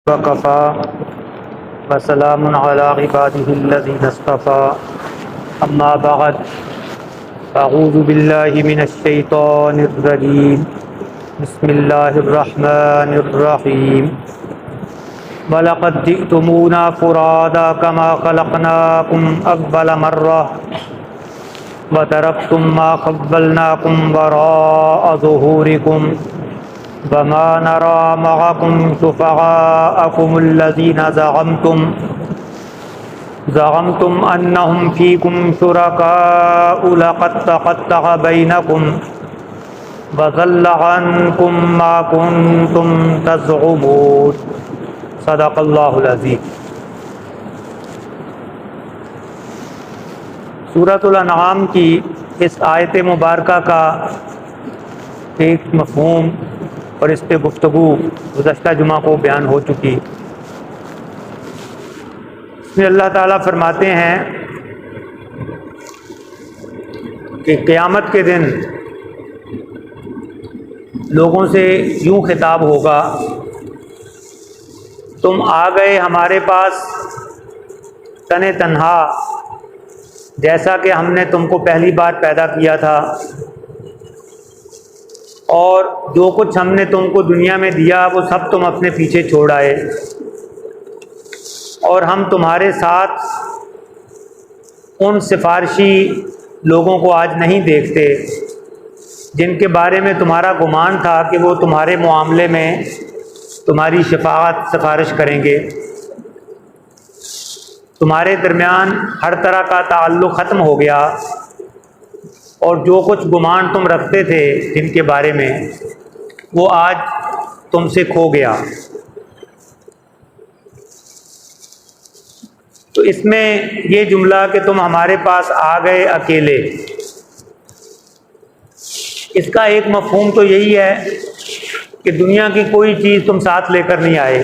وکفا وسلام علی عباده الذین اصطفى اما بعد اعوذ باللہ من الشیطان الرجیم بسم اللہ الرحمن الرحیم وَلَقَدْ جِئْتُمُونَا فُرَادَى كَمَا خَلَقْنَاكُمْ أَوَّلَ مَرَّةٍ وَتَرَكْتُم مَّا خَوَّلْنَاكُمْ وَرَاءَ ظُهُورِكُمْ وَمَا نَرَىٰ مَعَكُمْ شُفَعَاءَكُمُ الَّذِينَ زَعَمْتُمْ أَنَّهُمْ فِيكُمْ شُرَكَاءُ لَقَد تَّقَطَّعَ بَيْنَكُمْ وَضَلَّ عَنكُم مَّا كُنتُمْ تَزْعُمُونَ صدق اللہ العظیم۔ سورۃ الانعام کی اس آیت مبارکہ کا ایک مفہوم اور اس پہ گفتگو گزشتہ جمعہ کو بیان ہو چکی۔ اس میں اللہ تعالیٰ فرماتے ہیں کہ قیامت کے دن لوگوں سے یوں خطاب ہوگا، تم آ گئے ہمارے پاس تن تنہا، جیسا کہ ہم نے تم کو پہلی بار پیدا کیا تھا، اور جو کچھ ہم نے تم کو دنیا میں دیا وہ سب تم اپنے پیچھے چھوڑ آئے، اور ہم تمہارے ساتھ ان سفارشی لوگوں کو آج نہیں دیکھتے جن کے بارے میں تمہارا گمان تھا کہ وہ تمہارے معاملے میں تمہاری شفاعت سفارش کریں گے۔ تمہارے درمیان ہر طرح کا تعلق ختم ہو گیا، اور جو کچھ گمان تم رکھتے تھے جن کے بارے میں وہ آج تم سے کھو گیا۔ تو اس میں یہ جملہ کہ تم ہمارے پاس آ گئے اکیلے، اس کا ایک مفہوم تو یہی ہے کہ دنیا کی کوئی چیز تم ساتھ لے کر نہیں آئے،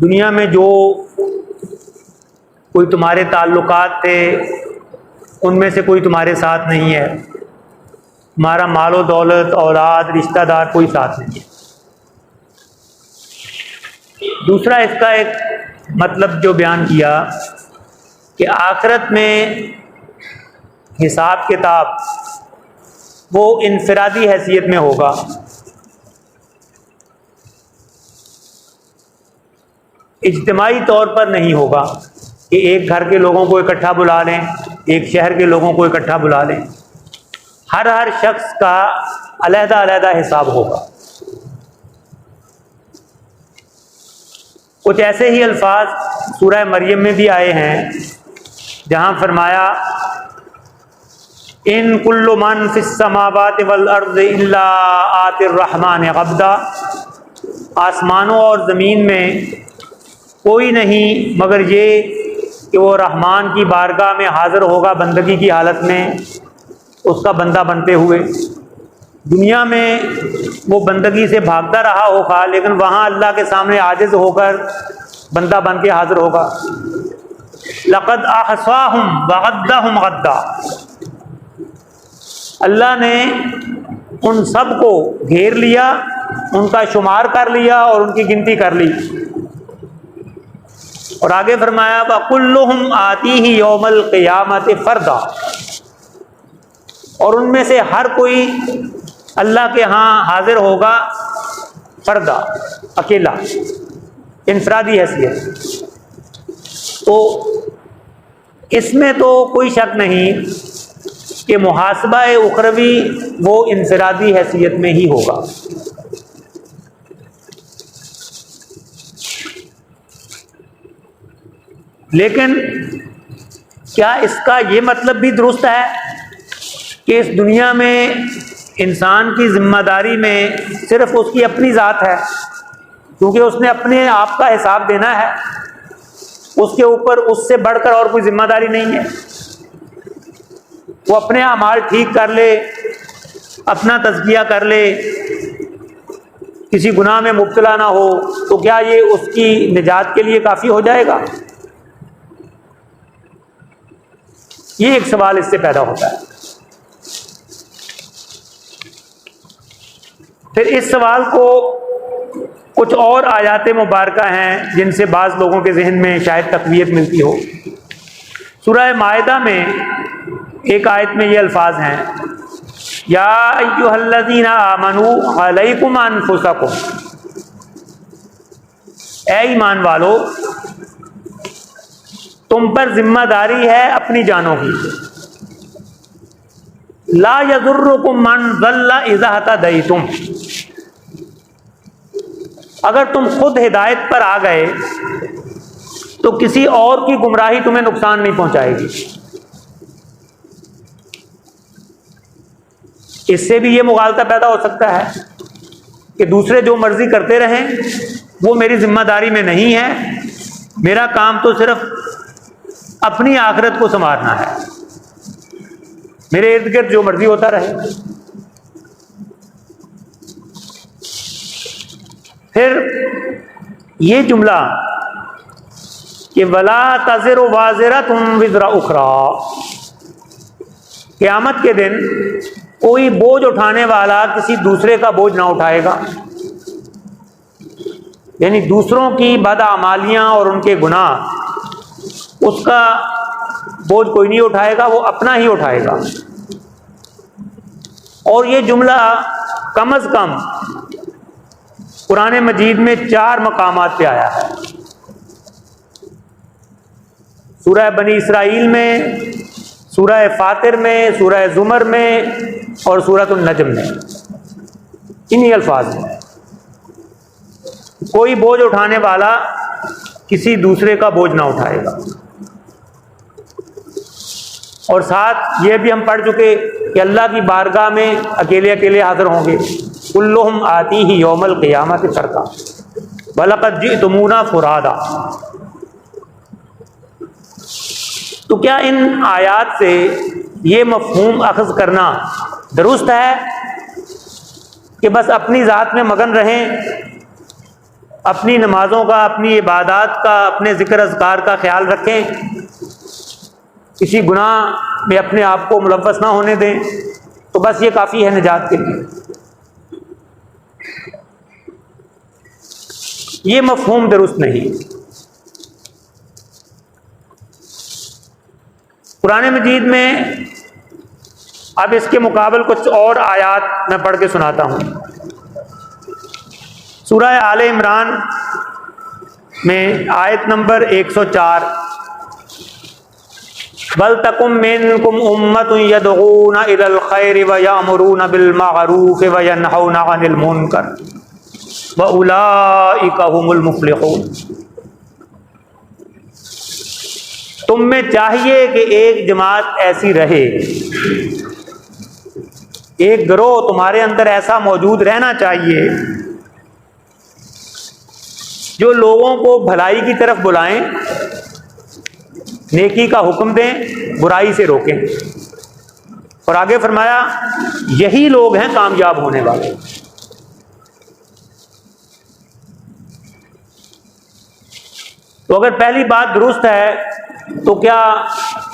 دنیا میں جو کوئی تمہارے تعلقات تھے ان میں سے کوئی تمہارے ساتھ نہیں ہے، تمہارا مال و دولت، اولاد، رشتہ دار کوئی ساتھ نہیں ہے۔ دوسرا اس کا ایک مطلب جو بیان کیا کہ آخرت میں حساب کتاب وہ انفرادی حیثیت میں ہوگا، اجتماعی طور پر نہیں ہوگا کہ ایک گھر کے لوگوں کو اکٹھا بلا لیں، ایک شہر کے لوگوں کو اکٹھا بلا لیں، ہر شخص کا علیحدہ علیحدہ حساب ہوگا۔ کچھ ایسے ہی الفاظ سورہ مریم میں بھی آئے ہیں جہاں فرمایا ان کل من فی السماوات والارض الا آتی الرحمن عبدا، آسمانوں اور زمین میں کوئی نہیں مگر یہ کہ وہ رحمان کی بارگاہ میں حاضر ہوگا بندگی کی حالت میں، اس کا بندہ بنتے ہوئے۔ دنیا میں وہ بندگی سے بھاگتا رہا ہوگا، لیکن وہاں اللہ کے سامنے عاجز ہو کر بندہ بن کے حاضر ہوگا۔ لقد احصاهم وعدهم عدا، اللہ نے ان سب کو گھیر لیا، ان کا شمار کر لیا اور ان کی گنتی کر لی۔ اور آگے فرمایا وَكُلُّهُمْ آتِيهِ يَوْمَ الْقِيَامَةِ فَرْدًا، اور ان میں سے ہر کوئی اللہ کے ہاں حاضر ہوگا فردا، اکیلا، انفرادی حیثیت۔ تو اس میں تو کوئی شک نہیں کہ محاسبہ اخروی وہ انفرادی حیثیت میں ہی ہوگا۔ لیکن کیا اس کا یہ مطلب بھی درست ہے کہ اس دنیا میں انسان کی ذمہ داری میں صرف اس کی اپنی ذات ہے، کیونکہ اس نے اپنے آپ کا حساب دینا ہے، اس کے اوپر اس سے بڑھ کر اور کوئی ذمہ داری نہیں ہے؟ وہ اپنے اعمال ٹھیک کر لے، اپنا تزکیہ کر لے، کسی گناہ میں مبتلا نہ ہو، تو کیا یہ اس کی نجات کے لیے کافی ہو جائے گا؟ یہ ایک سوال اس سے پیدا ہوتا ہے۔ پھر اس سوال کو کچھ اور آیات مبارکہ ہیں جن سے بعض لوگوں کے ذہن میں شاید تقویت ملتی ہو۔ سورہ مائدہ میں ایک آیت میں یہ الفاظ ہیں، یا ایھا الذین آمنوا علیکم انفسکم، اے ایمان والو تم پر ذمہ داری ہے اپنی جانوں کی، لا یضرکم من ضل اذا اہتدیتم، اگر تم خود ہدایت پر آ گئے تو کسی اور کی گمراہی تمہیں نقصان نہیں پہنچائے گی۔ اس سے بھی یہ مغالطہ پیدا ہو سکتا ہے کہ دوسرے جو مرضی کرتے رہیں وہ میری ذمہ داری میں نہیں ہے، میرا کام تو صرف اپنی آخرت کو سنوارنا ہے، میرے ارد گرد جو مرضی ہوتا رہے۔ پھر یہ جملہ کہ وَلَا تَزِرُ وَازِرَةٌ وِزْرَ أُخْرَىٰ، قیامت کے دن کوئی بوجھ اٹھانے والا کسی دوسرے کا بوجھ نہ اٹھائے گا، یعنی دوسروں کی بداعمالیاں اور ان کے گناہ اس کا بوجھ کوئی نہیں اٹھائے گا، وہ اپنا ہی اٹھائے گا۔ اور یہ جملہ کم از کم قرآن مجید میں 4 مقامات پہ آیا ہے، سورہ بنی اسرائیل میں، سورہ فاطر میں، سورہ زمر میں اور سورۃ النجم میں، انہی الفاظ میں کوئی بوجھ اٹھانے والا کسی دوسرے کا بوجھ نہ اٹھائے گا۔ اور ساتھ یہ بھی ہم پڑھ چکے کہ اللہ کی بارگاہ میں اکیلے اکیلے حاضر ہوں گے، کلہم آتیہ یوم القیامۃ فردا وَلَقَدْ جِئْتُمُونَا فُرَادًا۔ تو کیا ان آیات سے یہ مفہوم اخذ کرنا درست ہے کہ بس اپنی ذات میں مگن رہیں، اپنی نمازوں کا، اپنی عبادات کا، اپنے ذکر اذکار کا خیال رکھیں، کسی گناہ میں اپنے آپ کو ملوث نہ ہونے دیں، تو بس یہ کافی ہے نجات کے لیے؟ یہ مفہوم درست نہیں۔ قرآن مجید میں اب اس کے مقابل کچھ اور آیات میں پڑھ کے سناتا ہوں۔ سورہ آل عمران میں آیت نمبر 104، بل تکن منکم امۃ یدعون الی الخیر ویأمرون بالمعروف وینہون عن المنکر وَأُولَٰئِكَ هُمُ الْمُفْلِحُونَ۔ تم میں چاہیے کہ ایک جماعت ایسی رہے، ایک گروہ تمہارے اندر ایسا موجود رہنا چاہیے جو لوگوں کو بھلائی کی طرف بلائیں، نیکی کا حکم دیں، برائی سے روکیں۔ اور آگے فرمایا یہی لوگ ہیں کامیاب ہونے والے۔ تو اگر پہلی بات درست ہے تو کیا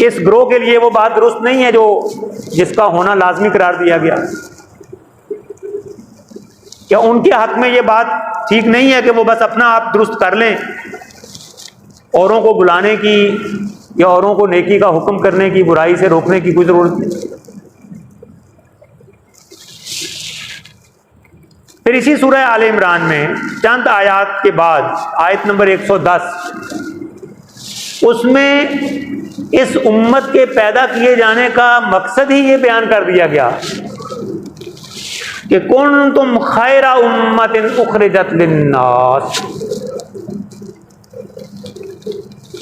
اس گروہ کے لیے وہ بات درست نہیں ہے جو جس کا ہونا لازمی قرار دیا گیا؟ کیا ان کے حق میں یہ بات ٹھیک نہیں ہے کہ وہ بس اپنا آپ درست کر لیں، اوروں کو بلانے کی یا اوروں کو نیکی کا حکم کرنے کی، برائی سے روکنے کی کوئی ضرورت نہیں؟ پھر اسی سورہ آل عمران میں چند آیات کے بعد آیت نمبر 110، اس میں اس امت کے پیدا کیے جانے کا مقصد ہی یہ بیان کر دیا گیا کہ کنتم خیر امۃ اخرجت للناس،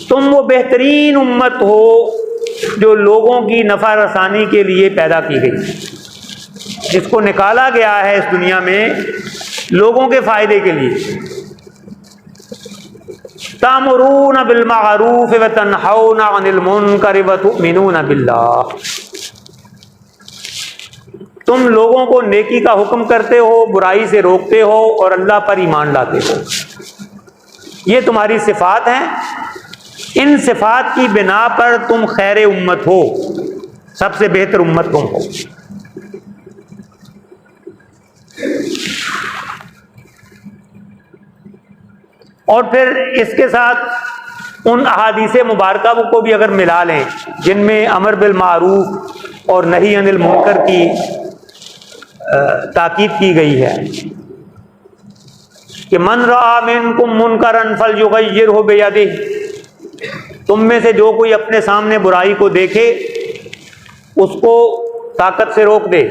تم وہ بہترین امت ہو جو لوگوں کی نفع رسانی کے لیے پیدا کی گئی، جس کو نکالا گیا ہے اس دنیا میں لوگوں کے فائدے کے لیے۔ تأمرون بالمعروف وتنہون عن المنکر وتؤمنون باللہ، تم لوگوں کو نیکی کا حکم کرتے ہو، برائی سے روکتے ہو اور اللہ پر ایمان لاتے ہو۔ یہ تمہاری صفات ہیں، ان صفات کی بنا پر تم خیر امت ہو، سب سے بہتر امت تم ہو۔ اور پھر اس کے ساتھ ان احادیث مبارکہ کو بھی اگر ملا لیں جن میں امر بالمعروف اور نہی عن المنکر کی تاکید کی گئی ہے کہ من رأى منکم منکرا فلیغیرہ بیدہ، تم میں سے جو کوئی اپنے سامنے برائی کو دیکھے اس کو طاقت سے روک دے،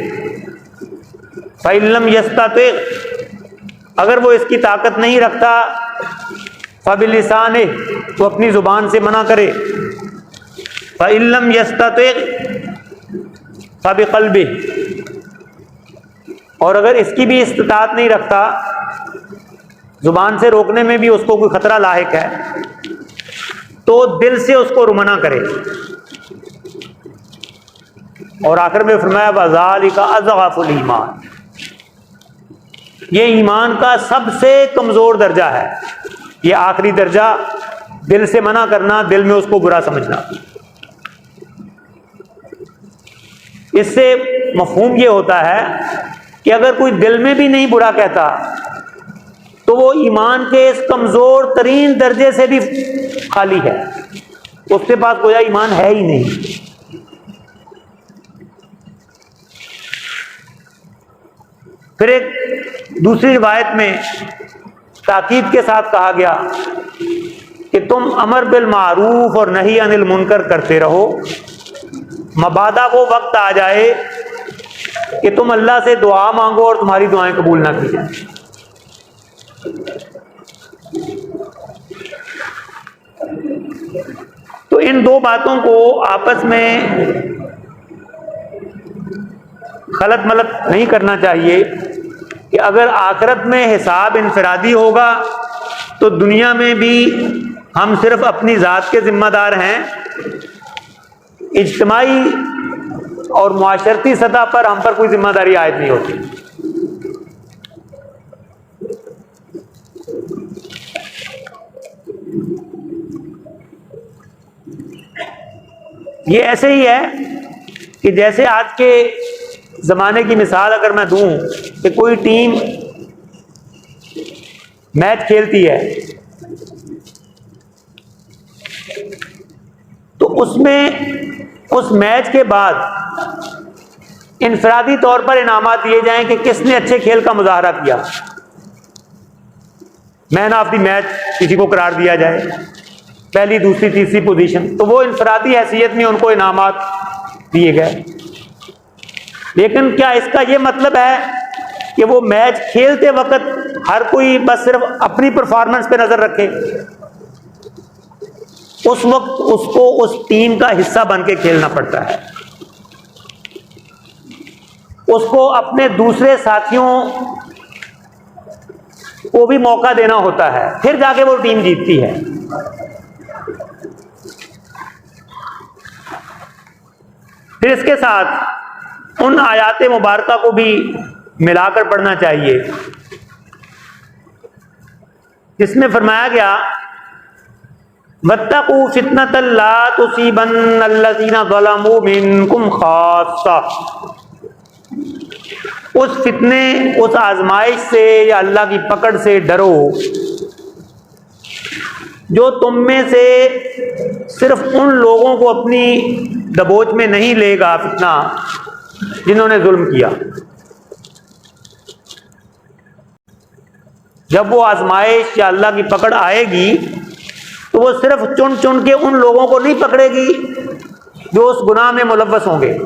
فإن لم یستطع، اگر وہ اس کی طاقت نہیں رکھتا، فبلسانہ، تو اپنی زبان سے منع کرے، فإن لم یستطع فبقلبہ، اور اگر اس کی بھی استطاعت نہیں رکھتا، زبان سے روکنے میں بھی اس کو کوئی خطرہ لاحق ہے، تو دل سے اس کو منع کرے۔ اور آخر میں فرمایا وَذَلِكَ أَضْعَفُ الْإِيمَانِ، یہ ایمان کا سب سے کمزور درجہ ہے، یہ آخری درجہ دل سے منع کرنا، دل میں اس کو برا سمجھنا۔ اس سے مفہوم یہ ہوتا ہے کہ اگر کوئی دل میں بھی نہیں برا کہتا تو وہ ایمان کے اس کمزور ترین درجے سے بھی خالی ہے، اس کے پاس گویا ایمان ہے ہی نہیں۔ پھر ایک دوسری روایت میں تاکید کے ساتھ کہا گیا کہ تم امر بالمعروف اور نہی عن المنکر کرتے رہو، مبادا وہ وقت آ جائے کہ تم اللہ سے دعا مانگو اور تمہاری دعائیں قبول نہ کی جائیں۔ تو ان دو باتوں کو آپس میں خلط ملط نہیں کرنا چاہیے کہ اگر آخرت میں حساب انفرادی ہوگا تو دنیا میں بھی ہم صرف اپنی ذات کے ذمہ دار ہیں، اجتماعی اور معاشرتی سطح پر ہم پر کوئی ذمہ داری عائد نہیں ہوتی۔ یہ ایسے ہی ہے کہ جیسے آج کے زمانے کی مثال اگر میں دوں کہ کوئی ٹیم میچ کھیلتی ہے تو اس میں اس میچ کے بعد انفرادی طور پر انعامات دیے جائیں کہ کس نے اچھے کھیل کا مظاہرہ کیا، مین آف دی میچ کسی کو قرار دیا جائے، پہلی دوسری تیسری پوزیشن، تو وہ انفرادی حیثیت میں ان کو انعامات دیے گئے۔ لیکن کیا اس کا یہ مطلب ہے کہ وہ میچ کھیلتے وقت ہر کوئی بس صرف اپنی پرفارمنس پہ نظر رکھے؟ اس وقت اس کو اس ٹیم کا حصہ بن کے کھیلنا پڑتا ہے، اس کو اپنے دوسرے ساتھیوں کو بھی موقع دینا ہوتا ہے، پھر جا کے وہ ٹیم جیتتی ہے۔ پھر اس کے ساتھ ان آیات مبارکہ کو بھی ملا کر پڑھنا چاہیے جس میں فرمایا گیا وَاتَّقُوا فِتْنَةً لَا تُصِيبَنَّ الَّذِينَ ظَلَمُوا مِنْكُمْ خَاصَّةً، اس فتنے، اس آزمائش سے یا اللہ کی پکڑ سے ڈرو جو تم میں سے صرف ان لوگوں کو اپنی دبوچ میں نہیں لے گا فتنہ جنہوں نے ظلم کیا۔ جب وہ آزمائش یا اللہ کی پکڑ آئے گی تو وہ صرف چن چن کے ان لوگوں کو نہیں پکڑے گی جو اس گناہ میں ملوث ہوں گے،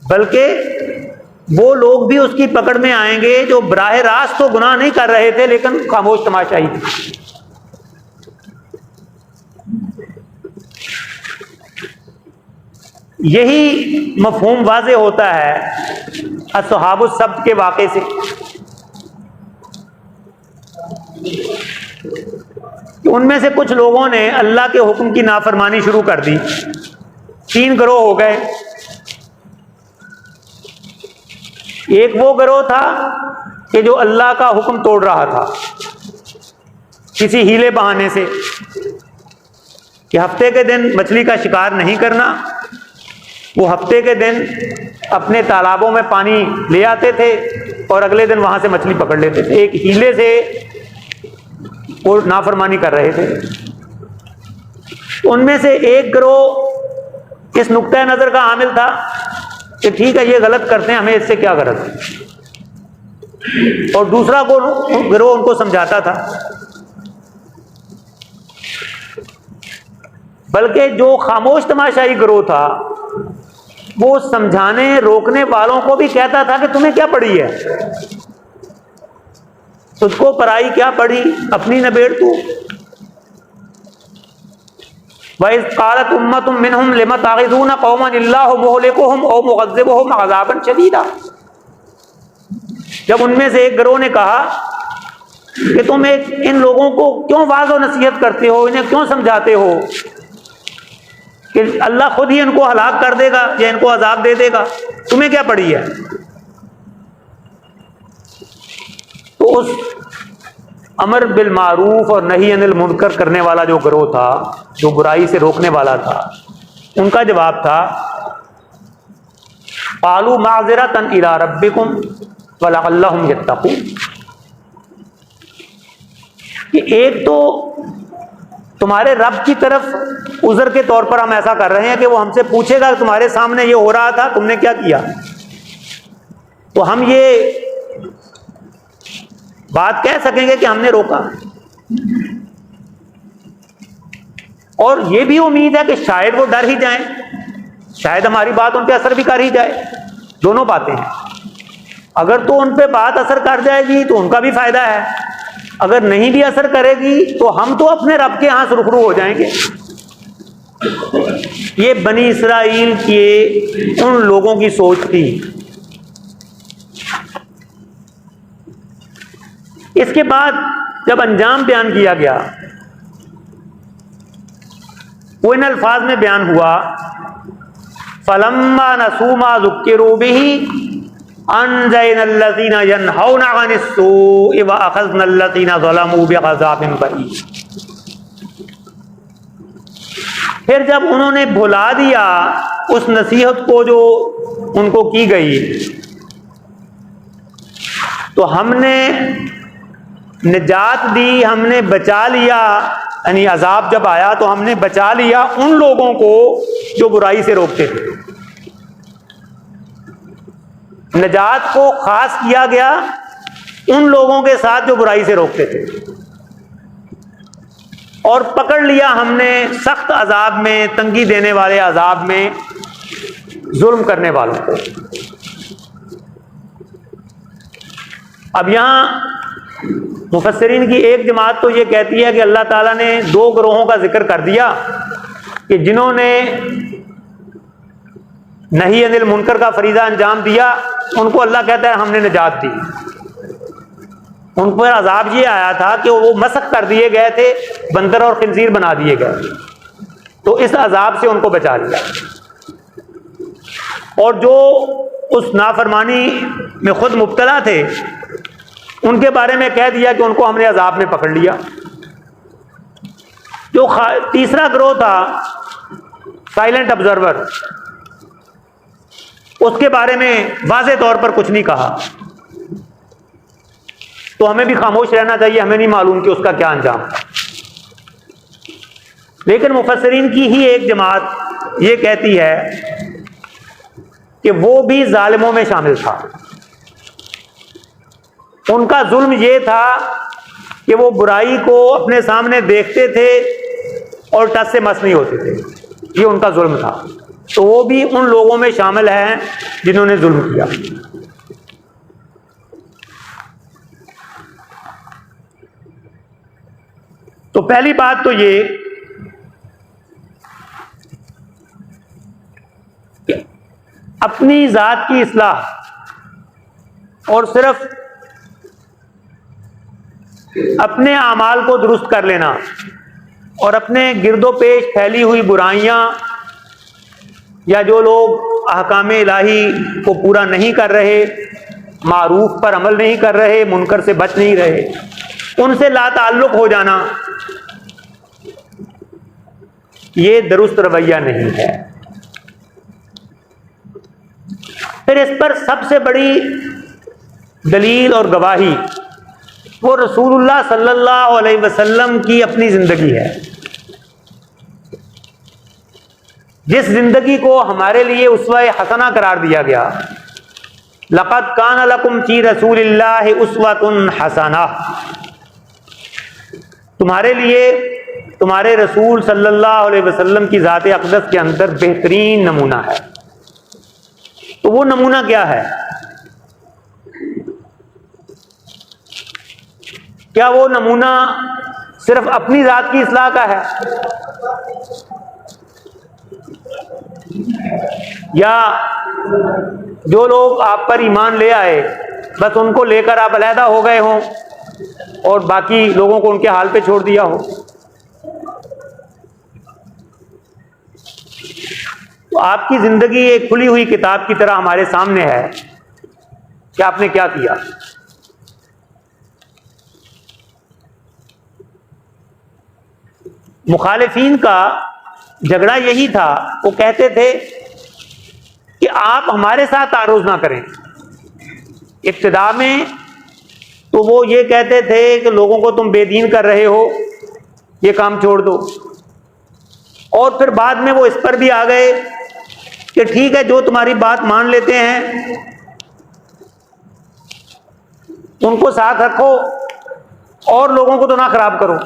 بلکہ وہ لوگ بھی اس کی پکڑ میں آئیں گے جو براہ راست تو گناہ نہیں کر رہے تھے لیکن خاموش تماشائی تھے۔ یہی مفہوم واضح ہوتا ہے اصحاب السبت کے واقعے سے کہ ان میں سے کچھ لوگوں نے اللہ کے حکم کی نافرمانی شروع کر دی، 3 گروہ ہو گئے۔ ایک وہ گروہ تھا کہ جو اللہ کا حکم توڑ رہا تھا کسی ہیلے بہانے سے، کہ ہفتے کے دن مچھلی کا شکار نہیں کرنا، وہ ہفتے کے دن اپنے تالابوں میں پانی لے آتے تھے اور اگلے دن وہاں سے مچھلی پکڑ لیتے تھے. ایک ہیلے سے وہ نافرمانی کر رہے تھے. ان میں سے ایک گروہ اس نقطۂ نظر کا عامل تھا کہ ٹھیک ہے یہ غلط کرتے ہیں, ہمیں اس سے کیا غرض ہے, اور دوسرا گروہ ان کو سمجھاتا تھا. بلکہ جو خاموش تماشائی گروہ تھا وہ سمجھانے روکنے والوں کو بھی کہتا تھا کہ تمہیں کیا پڑی ہے, تجھ کو پرائی کیا پڑی, اپنی نبیڑ تو. وَإِذْ قَالَتْ أُمَّةٌ مِّنْهُمْ لِمَ تَعِظُونَ قَوْمًا اللَّهُ مُهْلِكُهُمْ أَوْ مُعَذِّبُهُمْ عَذَابًا شَدِيدًا. جب ان میں سے ایک گروہ نے کہا کہ تم ان لوگوں کو کیوں واعظ و نصیحت کرتے ہو, انہیں کیوں سمجھاتے ہو کہ اللہ خود ہی ان کو ہلاک کر دے گا یا ان کو عذاب دے دے گا, تمہیں کیا پڑی ہے. تو اس امر بالمعروف اور نہی عن المنکر کرنے والا جو گروہ تھا, جو برائی سے روکنے والا تھا, ان کا جواب تھا قالوا معذرۃ الی ربکم ولعلہم یتقون, کہ ایک تو تمہارے رب کی طرف عذر کے طور پر ہم ایسا کر رہے ہیں کہ وہ ہم سے پوچھے گا تمہارے سامنے یہ ہو رہا تھا تم نے کیا کیا, تو ہم یہ بات کہہ سکیں گے کہ ہم نے روکا. اور یہ بھی امید ہے کہ شاید وہ ڈر ہی جائیں, شاید ہماری بات ان پہ اثر بھی کر ہی جائے. دونوں باتیں ہیں, اگر تو ان پہ بات اثر کر جائے گی تو ان کا بھی فائدہ ہے, اگر نہیں بھی اثر کرے گی تو ہم تو اپنے رب کے ہاں سرخرو ہو جائیں گے. یہ بنی اسرائیل کے ان لوگوں کی سوچ تھی. اس کے بعد جب انجام بیان کیا گیا وہ ان الفاظ میں بیان ہوا فَلَمَّا نَسُوا مَا ذُكِّرُوا بِهِ أَنجَيْنَا الَّذِينَ يَنْهَوْنَ عَنِ السُّوءِ وَأَخَذْنَا الَّذِينَ ظَلَمُوا بِعَذَابٍ بَئِيسٍ. پھر جب انہوں نے بھلا دیا اس نصیحت کو جو ان کو کی گئی تو ہم نے نجات دی, ہم نے بچا لیا, یعنی عذاب جب آیا تو ہم نے بچا لیا ان لوگوں کو جو برائی سے روکتے تھے. نجات کو خاص کیا گیا ان لوگوں کے ساتھ جو برائی سے روکتے تھے, اور پکڑ لیا ہم نے سخت عذاب میں, تنگی دینے والے عذاب میں ظلم کرنے والوں کو. اب یہاں مفسرین کی ایک جماعت تو یہ کہتی ہے کہ اللہ تعالیٰ نے دو گروہوں کا ذکر کر دیا کہ جنہوں نے نہی عن المنکر کا فریضہ انجام دیا ان کو اللہ کہتا ہے ہم نے نجات دی. ان پر عذاب یہ آیا تھا کہ وہ مسخ کر دیے گئے تھے, بندر اور خنزیر بنا دیے گئے, تو اس عذاب سے ان کو بچا لیا. اور جو اس نافرمانی میں خود مبتلا تھے ان کے بارے میں کہہ دیا کہ ان کو ہم نے عذاب میں پکڑ لیا. جو تیسرا گروہ تھا سائلنٹ آبزرور, اس کے بارے میں واضح طور پر کچھ نہیں کہا, تو ہمیں بھی خاموش رہنا چاہیے, ہمیں نہیں معلوم کہ اس کا کیا انجام تھا. لیکن مفسرین کی ہی ایک جماعت یہ کہتی ہے کہ وہ بھی ظالموں میں شامل تھا. ان کا ظلم یہ تھا کہ وہ برائی کو اپنے سامنے دیکھتے تھے اور ٹس سے مس نہیں ہوتے تھے, یہ ان کا ظلم تھا. تو وہ بھی ان لوگوں میں شامل ہیں جنہوں نے ظلم کیا. تو پہلی بات تو یہ کہ اپنی ذات کی اصلاح اور صرف اپنے اعمال کو درست کر لینا اور اپنے گرد و پیش پھیلی ہوئی برائیاں یا جو لوگ احکام الہی کو پورا نہیں کر رہے, معروف پر عمل نہیں کر رہے, منکر سے بچ نہیں رہے, ان سے لا تعلق ہو جانا, یہ درست رویہ نہیں ہے. پھر اس پر سب سے بڑی دلیل اور گواہی وہ رسول اللہ صلی اللہ علیہ وسلم کی اپنی زندگی ہے، جس زندگی کو ہمارے لیے اسوہ حسنہ قرار دیا گیا۔ لقد کان لکم فی رسول اللہ اسوۃ حسنہ، تمہارے لیے تمہارے رسول صلی اللہ علیہ وسلم کی ذات اقدس کے اندر بہترین نمونہ ہے۔ تو وہ نمونہ کیا ہے؟ کیا وہ نمونہ صرف اپنی ذات کی اصلاح کا ہے، یا جو لوگ آپ پر ایمان لے آئے بس ان کو لے کر آپ علیحدہ ہو گئے ہوں اور باقی لوگوں کو ان کے حال پہ چھوڑ دیا ہو؟ تو آپ کی زندگی ایک کھلی ہوئی کتاب کی طرح ہمارے سامنے ہے کہ آپ نے کیا کیا۔ مخالفین کا جھگڑا یہی تھا، وہ کہتے تھے کہ آپ ہمارے ساتھ تعارض نہ کریں۔ ابتدا میں تو وہ یہ کہتے تھے کہ لوگوں کو تم بے دین کر رہے ہو، یہ کام چھوڑ دو، اور پھر بعد میں وہ اس پر بھی آ گئے کہ ٹھیک ہے جو تمہاری بات مان لیتے ہیں ان کو ساتھ رکھو اور لوگوں کو تو نہ خراب کرو۔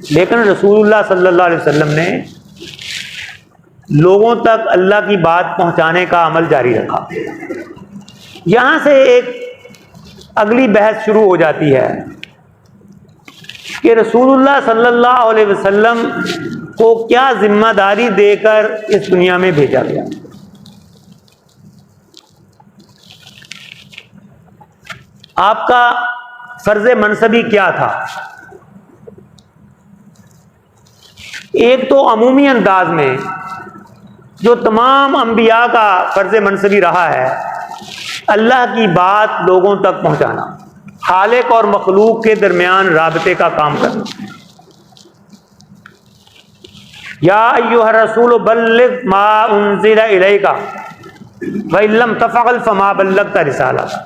لیکن رسول اللہ صلی اللہ علیہ وسلم نے لوگوں تک اللہ کی بات پہنچانے کا عمل جاری رکھا۔ یہاں سے ایک اگلی بحث شروع ہو جاتی ہے کہ رسول اللہ صلی اللہ علیہ وسلم کو کیا ذمہ داری دے کر اس دنیا میں بھیجا گیا۔ آپ کا فرض منصبی کیا تھا؟ ایک تو عمومی انداز میں جو تمام انبیاء کا فرض منصبی رہا ہے، اللہ کی بات لوگوں تک پہنچانا، خالق اور مخلوق کے درمیان رابطے کا کام کرنا۔ یا ایھا الرسول بلغ ما انزل الیک وان لم تفعل فما بلغت رسالتہ۔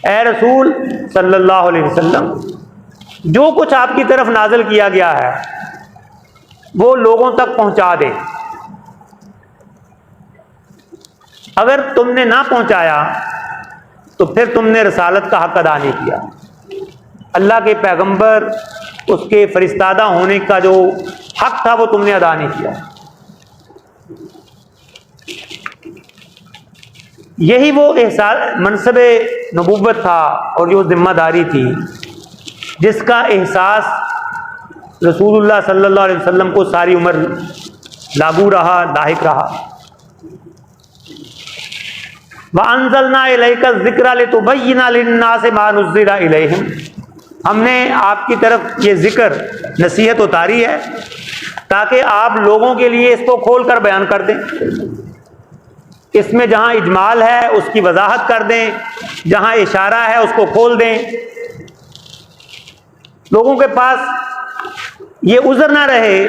اے رسول صلی اللہ علیہ وسلم، جو کچھ آپ کی طرف نازل کیا گیا ہے وہ لوگوں تک پہنچا دیں۔ اگر تم نے نہ پہنچایا تو پھر تم نے رسالت کا حق ادا نہیں کیا۔ اللہ کے پیغمبر، اس کے فرستادہ ہونے کا جو حق تھا وہ تم نے ادا نہیں کیا۔ یہی وہ احساس منصب نبوت تھا اور جو ذمہ داری تھی جس کا احساس رسول اللہ صلی اللہ علیہ وسلم کو ساری عمر لاگو رہا، لاحق رہا۔ وَأَنزَلْنَا إِلَيْكَ الذِّكْرَ لِتُبَيِّنَ لِلنَّاسِ مَا نُزِّلَ إِلَيْهِمْ، ہم نے آپ کی طرف یہ ذکر نصیحت اتاری ہے تاکہ آپ لوگوں کے لیے اس کو کھول کر بیان کر دیں۔ اس میں جہاں اجمال ہے اس کی وضاحت کر دیں، جہاں اشارہ ہے اس کو کھول دیں۔ لوگوں کے پاس یہ عذر نہ رہے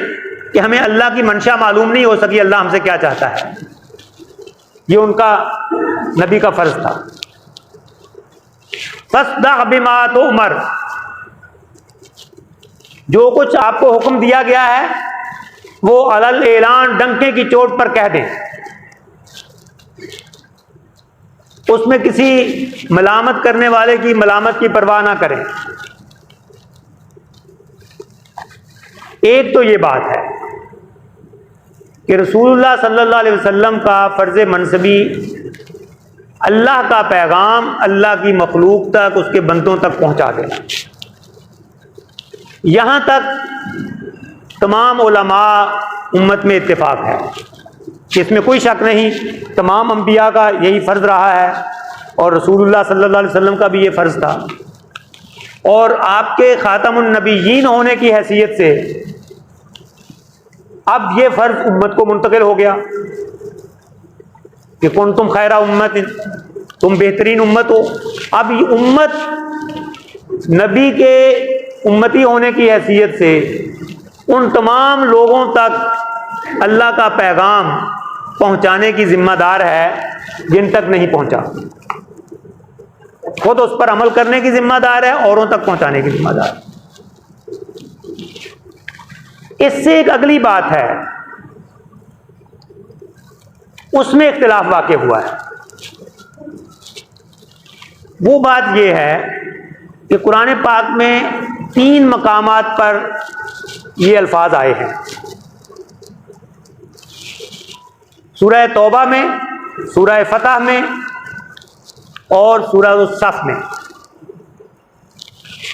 کہ ہمیں اللہ کی منشا معلوم نہیں ہو سکی، اللہ ہم سے کیا چاہتا ہے۔ یہ ان کا نبی کا فرض تھا۔ فاصدع بما تؤمر، جو کچھ آپ کو حکم دیا گیا ہے وہ علی الاعلان، ڈنکے کی چوٹ پر کہہ دیں، اس میں کسی ملامت کرنے والے کی ملامت کی پرواہ نہ کریں۔ ایک تو یہ بات ہے کہ رسول اللہ صلی اللہ علیہ وسلم کا فرض منصبی اللہ کا پیغام اللہ کی مخلوق تک، اس کے بندوں تک پہنچا دینا۔ یہاں تک تمام علماء امت میں اتفاق ہے کہ اس میں کوئی شک نہیں، تمام انبیاء کا یہی فرض رہا ہے اور رسول اللہ صلی اللہ علیہ وسلم کا بھی یہ فرض تھا۔ اور آپ کے خاتم النبیین ہونے کی حیثیت سے اب یہ فرض امت کو منتقل ہو گیا کہ کنتم خیر امت، تم بہترین امت ہو۔ اب یہ امت نبی کے امتی ہونے کی حیثیت سے ان تمام لوگوں تک اللہ کا پیغام پہنچانے کی ذمہ دار ہے جن تک نہیں پہنچا، خود اس پر عمل کرنے کی ذمہ دار ہے، اوروں تک پہنچانے کی ذمہ دار ہے۔ اس سے ایک اگلی بات ہے، اس میں اختلاف واقع ہوا ہے۔ وہ بات یہ ہے کہ قرآن پاک میں 3 مقامات پر یہ الفاظ آئے ہیں، سورہ توبہ میں، سورہ فتح میں اور سورہ الصف میں۔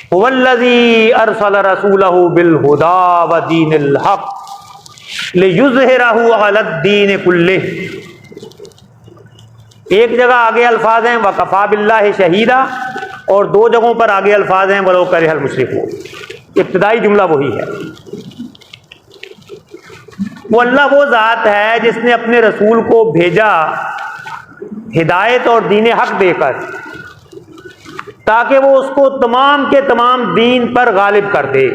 هو الذی ارسل رسولہ بالہدی ودین الحق لیظہرہ علی الدین کلہ۔ ایک جگہ آگے الفاظ ہیں وکفیٰ باللہ شہیدا، اور 2 جگہوں پر آگے الفاظ ہیں ولو کرہ المشرکون۔ ابتدائی جملہ وہی ہے۔ وہ اللہ وہ ذات ہے جس نے اپنے رسول کو بھیجا ہدایت اور دین حق دے کر، تاکہ وہ اس کو تمام کے تمام دین پر غالب کر دے۔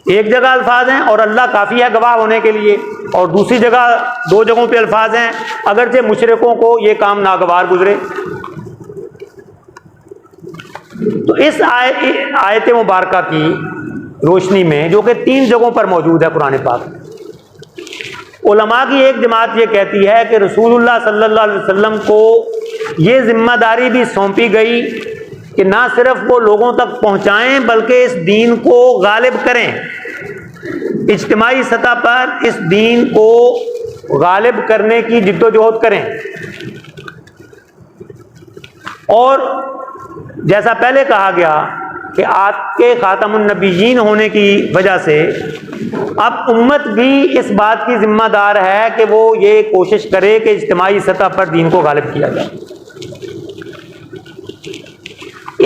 ایک جگہ الفاظ ہیں اور اللہ کافی ہے گواہ ہونے کے لیے، اور دوسری جگہ 2 جگہوں پہ الفاظ ہیں اگرچہ مشرکوں کو یہ کام ناگوار گزرے۔ تو اس آیت مبارکہ کی روشنی میں، جو کہ 3 جگہوں پر موجود ہے قرآن پاک، علماء کی ایک جماعت یہ کہتی ہے کہ رسول اللہ صلی اللہ علیہ وسلم کو یہ ذمہ داری بھی سونپی گئی کہ نہ صرف وہ لوگوں تک پہنچائیں بلکہ اس دین کو غالب کریں، اجتماعی سطح پر اس دین کو غالب کرنے کی جد و جہد کریں۔ اور جیسا پہلے کہا گیا کہ آپ کے خاتم النبیین ہونے کی وجہ سے اب امت بھی اس بات کی ذمہ دار ہے کہ وہ یہ کوشش کرے کہ اجتماعی سطح پر دین کو غالب کیا جائے۔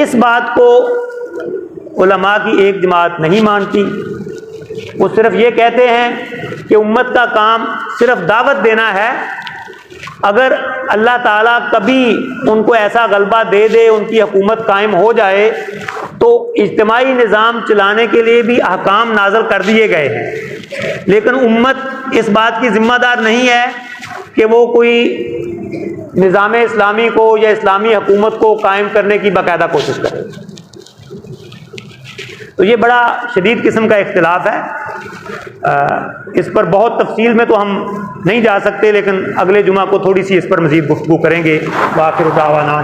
اس بات کو علماء کی ایک جماعت نہیں مانتی، وہ صرف یہ کہتے ہیں کہ امت کا کام صرف دعوت دینا ہے، اگر اللہ تعالیٰ کبھی ان کو ایسا غلبہ دے دے، ان کی حکومت قائم ہو جائے، تو اجتماعی نظام چلانے کے لیے بھی احکام نازل کر دیے گئے ہیں، لیکن امت اس بات کی ذمہ دار نہیں ہے کہ وہ کوئی نظام اسلامی کو یا اسلامی حکومت کو قائم کرنے کی باقاعدہ کوشش کرے۔ تو یہ بڑا شدید قسم کا اختلاف ہے، اس پر بہت تفصیل میں تو ہم نہیں جا سکتے، لیکن اگلے جمعہ کو تھوڑی سی اس پر مزید گفتگو کریں گے۔ وآخر دعوانا